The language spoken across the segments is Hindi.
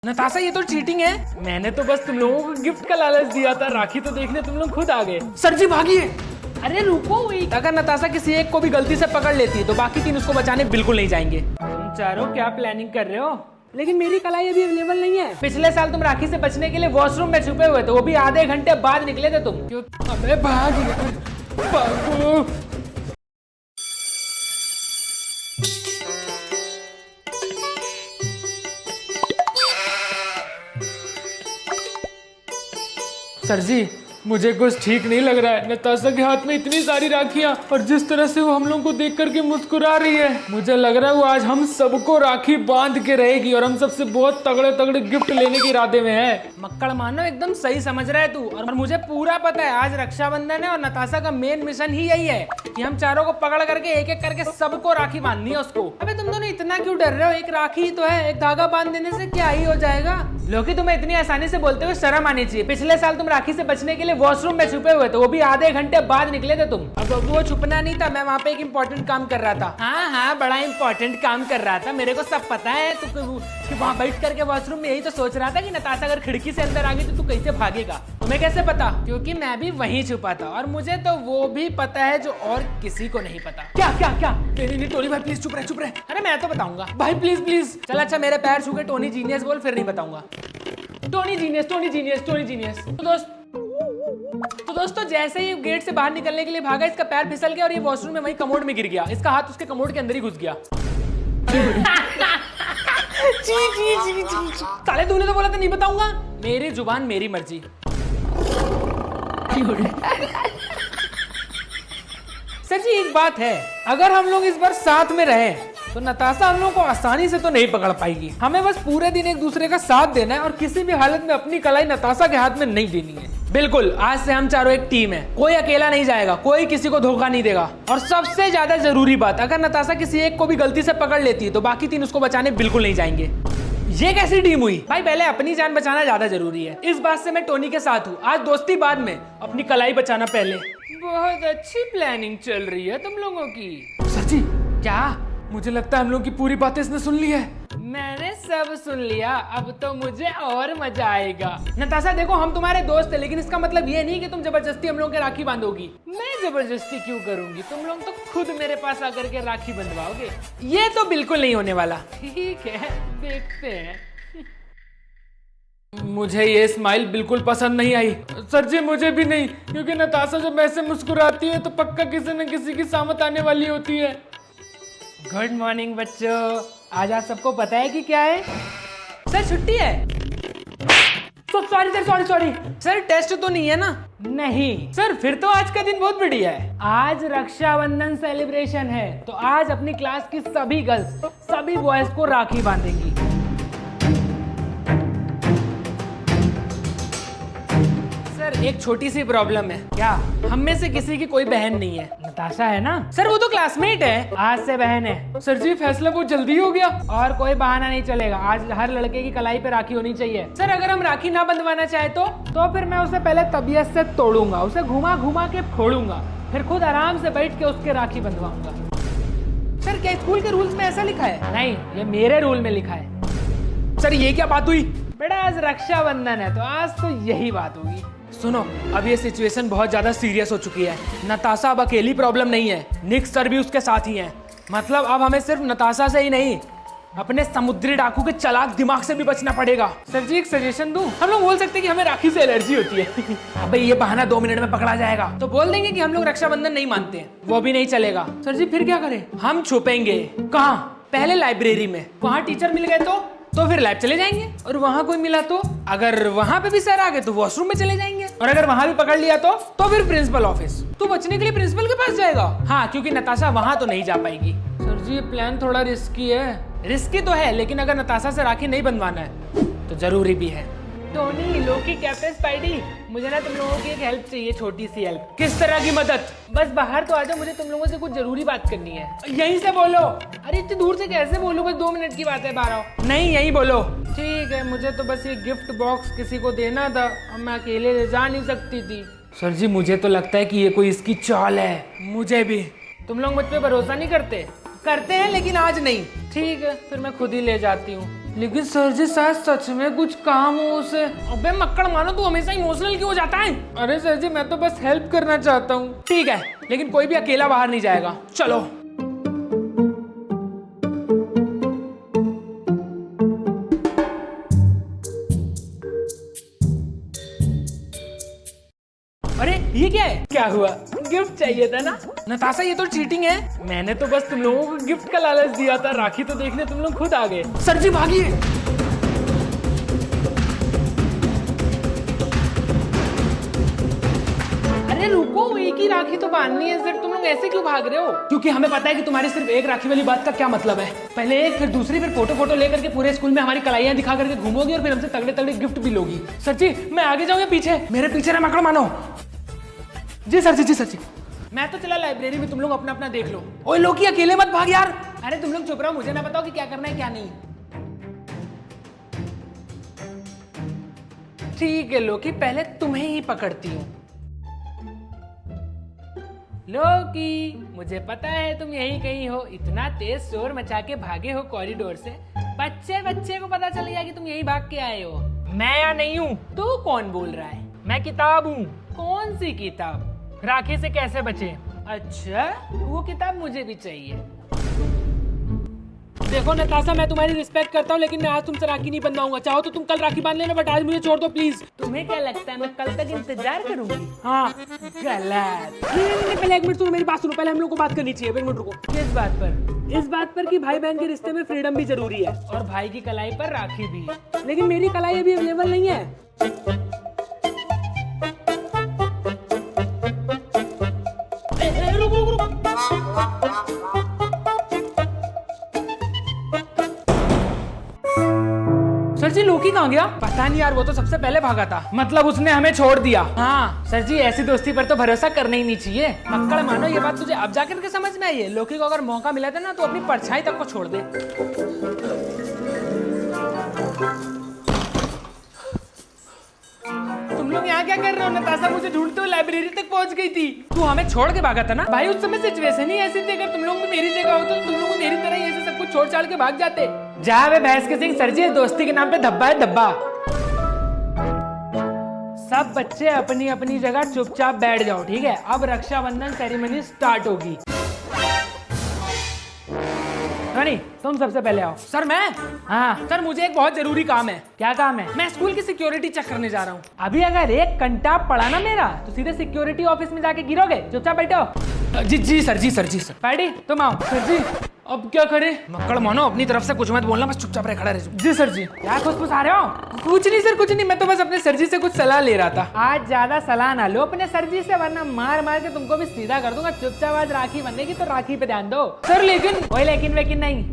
नताशा ये तो चीटिंग है। मैंने तो बस तुम लोगों को गिफ्ट का लालच दिया था, राखी तो देखने तुम लोग खुद आ गए। सर जी भागिए। अरे रुको वेट, अगर नताशा किसी एक को भी गलती से पकड़ लेती है तो बाकी 3 उसको बचाने बिल्कुल नहीं जाएंगे। तुम चारों क्या प्लानिंग कर रहे हो? लेकिन मेरी कलाई अभी अवेलेबल नहीं है। पिछले साल तुम राखी से बचने के लिए वॉशरूम में छुपे हुए थे, वो भी आधे घंटे बाद निकले थे तुम। क्यों? अबे भागो। सर जी मुझे कुछ ठीक नहीं लग रहा है। नताशा के हाथ में इतनी सारी राखियां और जिस तरह से वो हम लोग को देख करके मुस्कुरा रही है, मुझे लग रहा है वो आज हम सबको राखी बांध के रहेगी और हम सबसे बहुत तगड़े तगड़े गिफ्ट लेने के इरादे में है। मक्कड़ मानो एकदम सही समझ रहा है तू, और मुझे पूरा पता है आज रक्षाबंधन है और नताशा का मेन मिशन ही यही है कि हम चारों को पकड़ करके एक एक करके सबको राखी बांधनी है उसको। अबे तुम दोनों इतना क्यों डर रहे हो? एक राखी ही तो है, एक धागा बांध देने से क्या ही हो जाएगा। लोकी तुम्हें इतनी आसानी से बोलते हुए शर्म आनी चाहिए। पिछले साल तुम राखी से बचने के लिए वॉशरूम में छुपे हुए थे, वो भी आधे घंटे बाद निकले थे तुम। अब वो छुपना नहीं था, मैं वहाँ पे एक इम्पोर्टेंट काम कर रहा था। हाँ बड़ा इम्पोर्टेंट काम कर रहा था, मेरे को सब पता है। तू वहाँ बैठ करके वॉशरूम में यही तो सोच रहा था कि नताशा अगर खिड़की से अंदर आ गई तो तू कैसे भागेगा। तुम्हें कैसे पता? क्योंकि मैं भी वहीं छुपा था और मुझे तो वो भी पता है जो और किसी को नहीं पता। क्या क्या क्या? नहीं टोनी भाई प्लीज चुप रहे। अरे मैं तो बताऊंगा भाई, प्लीज। चल अच्छा मेरे पैर छू के टोनी जीनियस बोल, फिर नहीं बताऊंगा। Tony genius. तो दोस्तों जैसे ही गेट से बाहर निकलने के लिए भागा, इसका पैर फिसल गया और ये वॉशरूम में वही कमोड में गिर गया। इसका हाथ उसके कमोड के अंदर ही घुस गया। साले तूने तो बोला था नहीं बताऊंगा। मेरी जुबान मेरी मर्जी। सर जी एक बात है, अगर हम लोग इस बार साथ में रहे तो नताशा हम लोग को आसानी से तो नहीं पकड़ पाएगी। हमें बस पूरे दिन एक दूसरे का साथ देना है और किसी भी हालत में अपनी कलाई नताशा के हाथ में नहीं देनी है। बिल्कुल, आज से हम चारों एक टीम है, कोई अकेला नहीं जाएगा, कोई किसी को धोखा नहीं देगा। और सबसे ज्यादा जरूरी बात, अगर नताशा किसी एक को भी गलती से पकड़ लेती है तो बाकी 3 उसको बचाने बिल्कुल नहीं जाएंगे। ये कैसी टीम हुई भाई? पहले अपनी जान बचाना ज्यादा जरूरी है। इस बात से मैं टोनी के साथ हूँ। आज दोस्ती बाद में, अपनी कलाई बचाना पहले। बहुत अच्छी प्लानिंग चल रही है तुम लोगों की। सर जी क्या? मुझे लगता है हम लोग की पूरी बातें इसने सुन ली है। मैंने सब सुन लिया, अब तो मुझे और मजा आएगा। नताशा देखो हम तुम्हारे दोस्त हैं, लेकिन इसका मतलब ये नहीं कि तुम जबरदस्ती हम लोग के राखी बांधोगी। मैं जबरदस्ती क्यों करूंगी? तुम लोग तो खुद मेरे पास आकर के राखी बंधवाओगे। ये तो बिल्कुल नहीं होने वाला। ठीक है देखते हैं। मुझे ये स्माइल बिल्कुल पसंद नहीं आई। सर जी मुझे भी नहीं, क्योंकि नताशा जब ऐसे मुस्कुराती है तो पक्का किसी न किसी की सामत आने वाली होती है। गुड मॉर्निंग बच्चों, आज आप सबको पता है कि क्या है? सर छुट्टी है। सॉरी सर टेस्ट तो नहीं है ना? नहीं सर, फिर तो आज का दिन बहुत बढ़िया है। आज रक्षाबंधन सेलिब्रेशन है, तो आज अपनी क्लास की सभी गर्ल्स सभी बॉयज को राखी बांधेंगी। सर एक छोटी सी प्रॉब्लम है। क्या? हम में से किसी की कोई बहन नहीं है। नताशा है ना? सर वो तो क्लासमेट है, आज से बहन है। सर जी फैसला बहुत जल्दी हो गया। और कोई बहाना नहीं चलेगा, आज हर लड़के की कलाई पे राखी होनी चाहिए। सर अगर हम राखी ना बंधवाना चाहे तो फिर मैं उसे पहले तबीयत से तोड़ूंगा, उसे घुमा के फोड़ूंगा, फिर खुद आराम से बैठ के उसके राखी बंधवाऊंगा। सर क्या स्कूल के रूल्स में ऐसा लिखा है? नहीं, ये मेरे रूल में लिखा है। सर ये क्या बात हुई? बेटा आज रक्षाबंधन है तो आज तो यही बात होगी। सुनो, अब ये सिचुएशन बहुत ज्यादा सीरियस हो चुकी है। नताशा अब अकेली प्रॉब्लम नहीं है, निक सर भी उसके साथ ही हैं। मतलब अब हमें सिर्फ नताशा से ही नहीं, अपने समुद्री डाकू के चालाक दिमाग से भी बचना पड़ेगा। सर जी एक सजेशन दूं? हम लोग बोल सकते हैं कि हमें राखी से एलर्जी होती है। अबे ये बहाना 2 मिनट में पकड़ा जाएगा, तो बोल देंगे कि हम लोग रक्षाबंधन नहीं मानते, वो भी नहीं चलेगा। सर जी फिर क्या करें? हम छुपेंगे। कहाँ? पहले लाइब्रेरी में, वहाँ टीचर मिल गए तो फिर लैब चले जाएंगे, और वहाँ कोई मिला तो अगर वहाँ पे भी सर आ गए तो वॉशरूम में चले जाएंगे, और अगर वहाँ भी पकड़ लिया तो फिर प्रिंसिपल ऑफिस। तो बचने के लिए प्रिंसिपल के पास जाएगा। हाँ क्योंकि नताशा वहाँ तो नहीं जा पाएगी। सर जी ये प्लान थोड़ा रिस्की है। रिस्की तो है, लेकिन अगर नताशा से राखी नहीं बंधवाना है तो जरूरी भी है। टोनी, लोकी, कैप्टन स्पाइडी, मुझे ना तुम लोगों की एक हेल्प चाहिए, छोटी सी हेल्प। किस तरह की मदद? बस बाहर तो आ जाओ, मुझे तुम लोगों से कुछ जरूरी बात करनी है। यहीं से बोलो। अरे इतनी दूर से कैसे बोलूं? बस 2 मिनट की बात है, बाहर आओ। नहीं यहीं बोलो। ठीक है, मुझे तो बस ये गिफ्ट बॉक्स किसी को देना था, अब मैं अकेले ले जा नहीं सकती थी। सर जी मुझे तो लगता है कि ये कोई इसकी चाल है। मुझे भी। तुम लोग मुझ पे भरोसा नहीं करते? करते हैं लेकिन आज नहीं। ठीक है फिर मैं खुद ही ले जाती हूँ। लेकिन सर जी शायद सच में कुछ काम हो उसे। अबे मक्कड़ मानो, तू हमेशा इमोशनल क्यों हो जाता है? अरे सर जी मैं तो बस हेल्प करना चाहता हूँ। ठीक है, लेकिन कोई भी अकेला बाहर नहीं जाएगा। चलो। अरे ये क्या है? क्या हुआ? गिफ्ट चाहिए था ना नताशा? ये तो चीटिंग है। मैंने तो बस तुम लोगों को गिफ्ट का लालच दिया था, राखी तो देखने तुम लोग खुद आ गए। सर जी भागिए। अरे रुको, एक ही राखी तो बांधनी है सर, तुम लोग ऐसे क्यों भाग रहे हो? क्योंकि हमें पता है कि तुम्हारी सिर्फ एक राखी वाली बात का क्या मतलब है। पहले एक, फिर दूसरी, फिर फोटो लेकर के पूरे स्कूल में हमारी कलाइयां दिखा करके घूमोगी और फिर हमसे तगड़े तगड़े गिफ्ट भी लोगी। सर जी मैं आगे जाऊँ या पीछे? मेरे पीछे ना मकड़ मानो। जी सर जी, जी सर जी। मैं तो चला लाइब्रेरी में, तुम लोग अपना अपना देख लो। ओए लोकी अकेले मत भाग यार। अरे तुम लोग चुप रहो, मुझे ना बताओ कि क्या करना है क्या नहीं। ठीक है लोकी, पहले तुम्हें ही पकड़ती हूँ। लोकी मुझे पता है तुम यहीं कहीं हो, इतना तेज शोर मचा के भागे हो कॉरिडोर से, बच्चे को पता चल गया कि तुम यहीं भाग के आए हो। मैं यहाँ नहीं हूँ। तू कौन बोल रहा है? मैं किताब हूँ। कौन सी किताब? राखी से कैसे बचे। अच्छा, वो किताब मुझे भी चाहिए। देखो नताशा, मैं तुम्हारी रिस्पेक्ट करता हूँ, लेकिन मैं आज तुमसे राखी नहीं बंधवाऊंगा। चाहो तो तुम कल राखी बांध लेना, बट आज मुझे छोड़ दो प्लीज। तुम्हें क्या लगता है मैं कल तक इंतजार करूंगी? हाँ गलत। पहले एक मिनट सुनो, मेरी बात सुनो, पहले हम लोग को बात करनी चाहिए। एक मिनट रुको। किस बात पर? इस बात पर कि भाई बहन के रिश्ते में फ्रीडम भी जरूरी है और भाई की कलाई पर राखी भी। लेकिन मेरी कलाई अभी अवेलेबल नहीं है। सर जी लोकी कहाँ गया? पता नहीं यार, वो तो सबसे पहले भागा था। मतलब उसने हमें छोड़ दिया। हाँ सर जी, ऐसी दोस्ती पर तो भरोसा करना ही नहीं चाहिए। मक्कड़ मानो, ये बात तुझे अब जाकर के समझ में आई है। लोकी को अगर मौका मिला था ना तो अपनी परछाई तक को छोड़ दे। तुम लोग यहाँ क्या कर रहे हो? नताशा मुझे ढूंढते हुए लाइब्रेरी तक पहुंच गई थी। तू हमें छोड़ के भागा था ना भाई। उस समय सिचुएशन ही ऐसी थी, अगर तुम लोग भी मेरी जगह हो तो तुम लोग मेरी तरह ही ऐसे सब कुछ छोड़ छाड़ के भाग जाते। जा वे भैंस के सिंह। सर जी दोस्ती के नाम पे धब्बा है धब्बा। सब बच्चे अपनी अपनी जगह चुपचाप बैठ जाओ, ठीक है? अब रक्षाबंधन सेरेमनी स्टार्ट होगी। नहीं, तुम सबसे पहले आओ। सर मैं? हाँ सर, मुझे एक बहुत जरूरी काम है। क्या काम है? मैं स्कूल की सिक्योरिटी चेक करने जा रहा हूँ। अभी अगर एक कंटाप पड़ा ना मेरा तो सीधे सिक्योरिटी ऑफिस में जाके गिरोगे। चुपचाप बैठो। जी जी सर जी, सर जी। सर पैडी तुम आओ। सर जी अब क्या करें? मक्कड़ मानो, अपनी तरफ से कुछ मत बोलना, बस चुपचाप रह खड़ा रह। जी सर जी। क्या खुश आ रहे हो? कुछ नहीं सर, कुछ नहीं। मैं तो बस अपने सर जी से कुछ सलाह ले रहा था। आज ज्यादा सलाह ना लो अपने सर जी से, वरना मार मार के तुमको भी सीधा कर दूंगा। चुपचाप आज राखी बंधेगी तो राखी पे ध्यान दो। सर लेकिन वही लेकिन नहीं।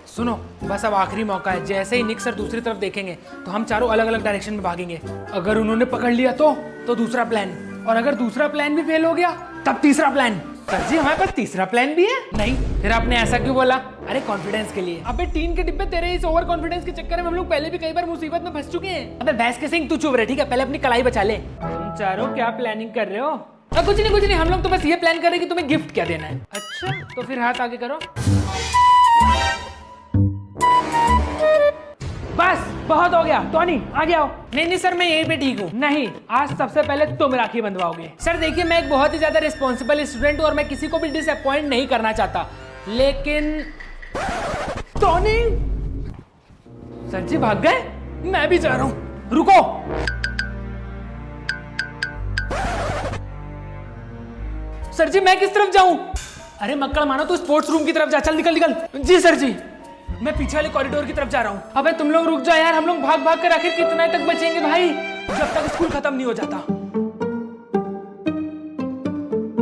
सुनो, बस अब आखिरी मौका है। जैसे ही निक सर दूसरी तरफ देखेंगे तो हम चारों अलग अलग डायरेक्शन में भागेंगे। अगर उन्होंने पकड़ लिया तो दूसरा प्लान, और अगर दूसरा प्लान भी फेल हो गया तब तीसरा प्लान। सर जी हमारे पास तीसरा प्लान भी है। नहीं, फिर आपने ऐसा क्यों बोला? अरे कॉन्फिडेंस के लिए। अबे टीन के डिब्बे, तेरे इस ओवर कॉन्फिडेंस के चक्कर में हम लोग पहले भी कई बार मुसीबत में फंस चुके हैं। अबे भैंस के सिंह तू चुप रहे, ठीक है? पहले अपनी कलाई बचा ले। तुम चारों क्या प्लानिंग कर रहे हो? कुछ नहीं, हम लोग तो बस ये प्लान कर रहे हैं कि तुम्हें गिफ्ट क्या देना है। अच्छा तो फिर हाथ आगे करो। बस बहुत हो गया। टॉनी आगे आओ। नहीं सर, मैं यहीं पे ठीक हूँ। नहीं, आज सबसे पहले तुम राखी बंधवाओगे। सर देखिए, मैं एक बहुत ही ज्यादा रिस्पॉन्सिबल स्टूडेंट हूँ और मैं किसी को भी डिसअपॉइंट नहीं करना चाहता, लेकिन टॉनी। सर जी भाग गए? मैं भी जा रहा हूँ। रुको। सर जी मैं किस तरफ जाऊं? अरे मक्कड़ मानो, तू स्पोर्ट्स रूम की तरफ जा। चल निकल। जी सर जी। मैं पीछे वाले कॉरिडोर की तरफ जा रहा हूँ। अबे तुम लोग रुक जाओ यार, हम लोग भाग भाग कर आखिर कितना तक बचेंगे भाई, जब तक स्कूल खत्म नहीं हो जाता।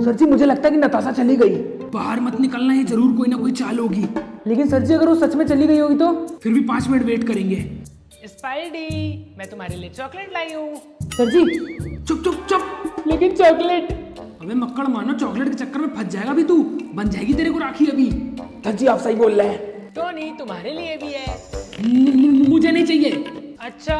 सर जी मुझे लगता है कि नताशा चली गई। बाहर मत निकलना, है जरूर कोई ना कोई चाल होगी। लेकिन सर जी अगर वो सच में चली गई होगी तो? फिर भी 5 मिनट वेट करेंगे। स्पाइडी, मैं तुम्हारे लिए चॉकलेट लाई हूँ। सर जी चुप। लेकिन चॉकलेट? अबे मक्कड़ मानो, चॉकलेट के चक्कर में फंस जाएगा भी तू। बन जाएगी तेरे को राखी अभी। सर जी आप सही बोल रहे हैं। टोनी तुम्हारे लिए भी है। मुझे नहीं चाहिए। अच्छा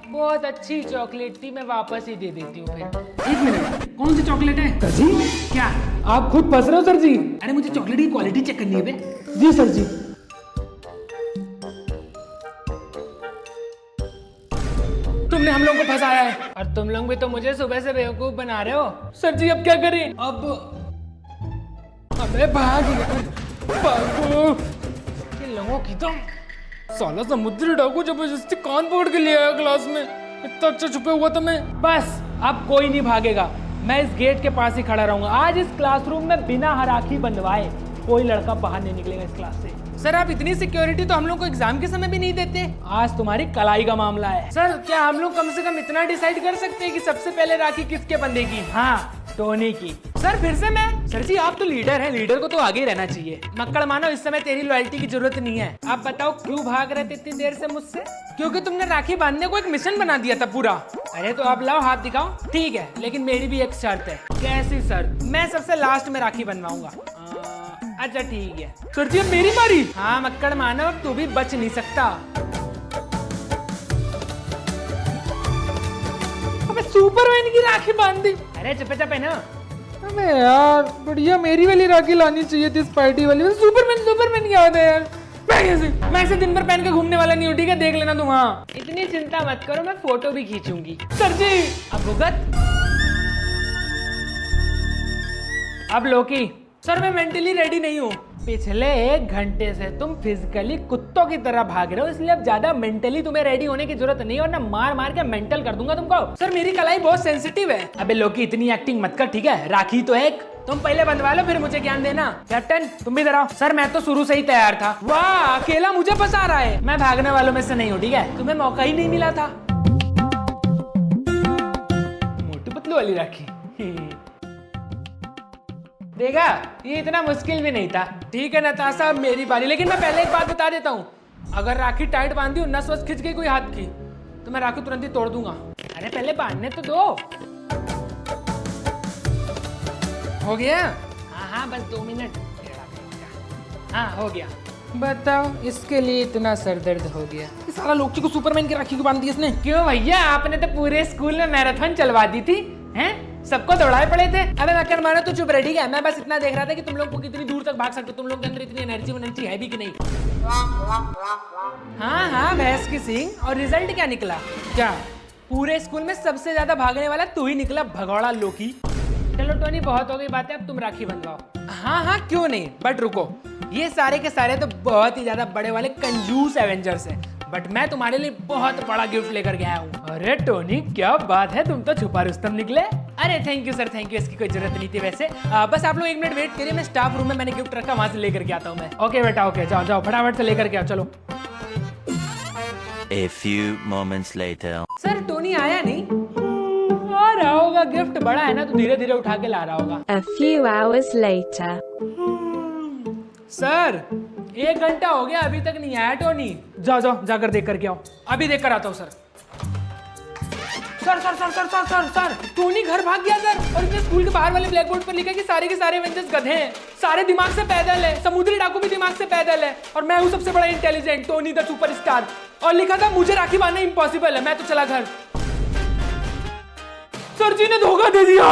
बहुत अच्छी चॉकलेट थी, मैं वापस ही दे देती हूँ फिर। एक मिनट, कौन सी चॉकलेट है सर जी? क्या आप खुद फंस रहे हो सर जी? अरे मुझे चॉकलेट की क्वालिटी चेक करनी है बे। जी सर जी। तुमने हम लोगों को फंसाया है और तुम लोग भी तो मुझे सुबह से बेवकूफ बना रहे हो। सर जी अब क्या करें? अब अबे भाग भागो। इन लोगों की तो साला समुद्री डाकू जबरदस्ती कान पकड़ के ले आया क्लास में। इतना अच्छा छुपे हुआ था मैं। बस अब कोई नहीं भागेगा, मैं इस गेट के पास ही खड़ा रहूंगा। आज इस क्लासरूम में बिना राखी बंधवाए कोई लड़का बाहर नहीं निकलेगा इस क्लास से। सर आप इतनी सिक्योरिटी तो हम लोग को एग्जाम के समय भी नहीं देते। आज तुम्हारी कलाई का मामला है। सर क्या हम लोग कम से कम इतना डिसाइड कर सकते हैं कि सबसे पहले राखी किसके बंधेगी? हाँ, टोनी की। सर फिर से मैं? सर जी आप तो लीडर हैं, लीडर को तो आगे ही रहना चाहिए। मक्कड़ मानो इस समय तेरी लॉयल्टी की जरूरत नहीं है। आप बताओ क्यों भाग रहे थे इतनी देर से मुझसे? क्योंकि तुमने राखी बांधने को एक मिशन बना दिया था पूरा। अरे तो आप लाओ हाथ दिखाओ। ठीक है, लेकिन मेरी भी एक शर्त है। कैसी शर्त? मैं सबसे लास्ट में राखी बनवाऊंगा। अच्छा ठीक है। सर जी अब मेरी बारी। हाँ मक्कड़ मानो, तू भी बच नहीं सकता। अबे सुपरमैन की राखी बांध दी। अरे चुप है ना। अबे यार बढ़िया, मेरी वाली राखी लानी चाहिए थी, स्पाइडी वाली। सुपरमैन याद है यार। मैं ऐसे दिन भर पहन के घूमने वाला नहीं हूँ, ठीक है? देख लेना तुम। हाँ इतनी चिंता मत करो, मैं फोटो भी खींचूंगी। सर जी अब भुगत। अब लोकी। सर मैं मेंटली रेडी नहीं हूँ। पिछले 1 घंटे से तुम फिजिकली कुत्तों की तरह भाग रहे हो, इसलिए अब ज्यादा मेंटली तुम्हें रेडी होने की जरूरत नहीं है, वरना मार मार के मेंटल कर दूंगा तुमको। सर मेरी कलाई बहुत सेंसिटिव है। अबे लोकी इतनी एक्टिंग मत कर, ठीक है? राखी तो एक तुम पहले बंधवा लो, फिर मुझे ज्ञान देना। कैप्टन तुम भी इधर आओ। सर मैं तो शुरू से ही तैयार था। वाह अकेला मुझे फंसा रहा है। मैं भागने वालों में से नहीं हूँ, ठीक है? तुम्हें मौका ही नहीं मिला था। मोटू पतलू वाली राखी। देखा, ये इतना मुश्किल भी नहीं था। ठीक है नताशा अब मेरी बारी, लेकिन मैं पहले एक बात बता देता हूँ। अगर राखी टाइट बांधी और नस वस खिंच गई कोई हाथ की तो मैं राखी तुरंत ही तोड़ दूंगा। अरे पहले बांधने तो दो। हो गया? हाँ बस 2 मिनट। हाँ हो गया। बताओ इसके लिए इतना सरदर्द हो गया। इस साला लोकी को सुपरमैन की राखी को बांध दी इसने। क्यों भैया, आपने तो पूरे स्कूल में मैराथन चलवा दी थी, हैं? सबको दौड़ाए पड़े थे। अबे मक्खन मारो तू चुप रेडी है। मैं बस इतना देख रहा था कि तुम लोग को कितनी दूर तक भाग सकते हो, तुम लोग के अंदर इतनी एनर्जी है भी कि नहीं। हाँ भैंस की सींग। और रिजल्ट क्या निकला? क्या पूरे स्कूल में सबसे ज्यादा भागने वाला तू ही निकला, भगौड़ा लोकी। चलो टोनी बहुत हो गई बातें, अब तुम राखी बंधवाओ। हाँ क्यों नहीं, बट रुको, ये सारे के सारे तो बहुत ही ज्यादा बड़े वाले कंजूस एवेंजर्स हैं, बट मैं तुम्हारे लिए बहुत बड़ा गिफ्ट लेकर गया हूँ। अरे टोनी क्या बात है, तुम तो छुपा रुस्तम निकले। अरे thank you sir, thank you. इसकी कोई जरूरत नहीं थी वैसे। बस आप लोग 1 मिनट वेट करिए, मैं स्टाफ रूम में मैंने गिफ्ट रखा, वहां से लेकर के आता हूँ मैं। ओके बेटा ओके, जाओ फटाफट से लेकर के आओ। चलो। A few moments later. Sir Tony आया नहीं? आ रहा होगा, गिफ्ट बड़ा है ना तो धीरे धीरे उठा के ला रहा होगा। A few hours later. Sir 1 घंटा हो गया, अभी तक नहीं आया टोनी। जाओ जाकर देख करके आओ। अभी देख कर आता हूँ सर। सर टोनी घर भाग गया सर, और इसने स्कूल के बाहर वाले ब्लैक बोर्ड पर लिखा कि सारे के सारे एवेंजर्स गधे हैं, सारे दिमाग से पैदल है, समुद्री डाकू भी दिमाग से पैदल है, और मैं हूँ सबसे बड़ा इंटेलिजेंट टोनी द सुपरस्टार। और लिखा था मुझे राखी बांधना इम्पॉसिबल है। मैं तो चला घर। सर जी ने धोखा दे दिया।